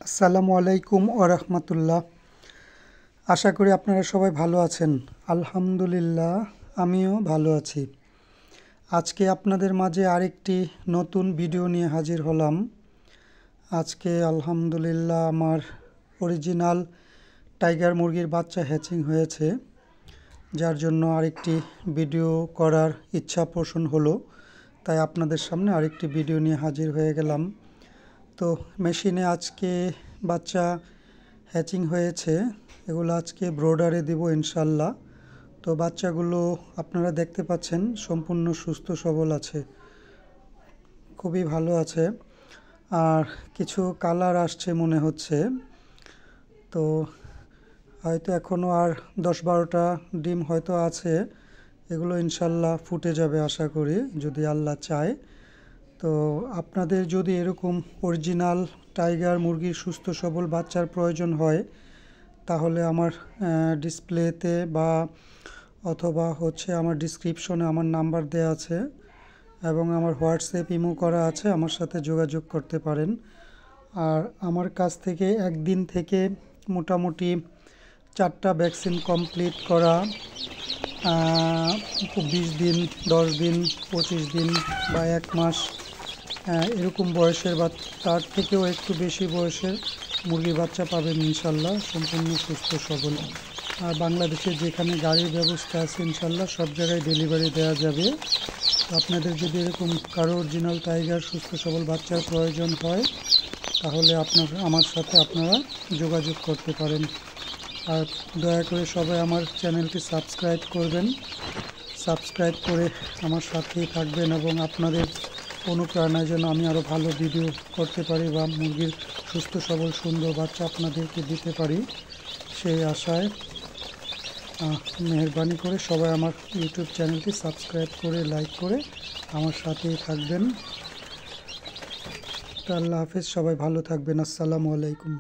আসসালামু আলাইকুম ওয়া রাহমাতুল্লাহ। আশা করি আপনারা সবাই ভালো আছেন। আলহামদুলিল্লাহ, আমিও ভালো আছি। আজকে আপনাদের মাঝে আরেকটি নতুন ভিডিও নিয়ে হাজির হলাম। আজকে আলহামদুলিল্লাহ আমার অরিজিনাল টাইগার মুরগির বাচ্চা হ্যাচিং হয়েছে, যার জন্য আরেকটি ভিডিও করার ইচ্ছা পোষণ হলো। তাই আপনাদের সামনে আরেকটি ভিডিও নিয়ে হাজির হয়ে গেলাম। তো মেশিনে আজকে বাচ্চা হ্যাচিং হয়েছে, এগুলো আজকে ব্রোডারে দেব ইনশাল্লাহ। তো বাচ্চাগুলো আপনারা দেখতে পাচ্ছেন সম্পূর্ণ সুস্থ সবল আছে, খুবই ভালো আছে। আর কিছু কালার আসছে মনে হচ্ছে, তো হয়তো এখনও আর 10-12টা ডিম হয়তো আছে। এগুলো ইনশাল্লাহ ফুটে যাবে আশা করি, যদি আল্লাহ চায়। তো আপনাদের যদি এরকম অরিজিনাল টাইগার মুরগির সুস্থ সবল বাচ্চার প্রয়োজন হয়, তাহলে আমার ডিসপ্লেতে বা অথবা আমার ডিসক্রিপশনে আমার নাম্বার দেওয়া আছে এবং আমার হোয়াটসঅ্যাপ ইমো করা আছে, আমার সাথে যোগাযোগ করতে পারেন। আর আমার কাছ থেকে একদিন থেকে মোটামুটি 4টা ভ্যাকসিন কমপ্লিট করা, 20 দিন, 10 দিন, 25 দিন বা 1 মাস এরকম বয়সের বা তার থেকেও একটু বেশি বয়সের মুরগির বাচ্চা পাবেন ইনশাল্লাহ, সম্পূর্ণ সুস্থ সবল। আর বাংলাদেশে যেখানে গাড়ির ব্যবস্থা আছে ইনশাল্লাহ সব জায়গায় ডেলিভারি দেওয়া যাবে। তো আপনাদের যদি এরকম কারো অরিজিনাল টাইগার সুস্থ সবল বাচ্চার প্রয়োজন হয়, তাহলে আমার সাথে আপনারা যোগাযোগ করতে পারেন। আর দয়া করে সবাই আমার চ্যানেলটি সাবস্ক্রাইব করবেন, সাবস্ক্রাইব করে আমার সাথেই থাকবেন এবং আপনাদের অনুপ্রেরণায় যেন আমি আরও ভালো ভিডিও করতে পারি বা মুরগির সুস্থ সবল সুন্দর বাচ্চা আপনাদেরকে দিতে পারি, সেই আশায় মেহেরবানি করে সবাই আমার ইউটিউব চ্যানেলটি সাবস্ক্রাইব করে লাইক করে আমার সাথেই থাকবেন। আল্লাহ হাফেজ, সবাই ভালো থাকবেন। আসসালামু আলাইকুম।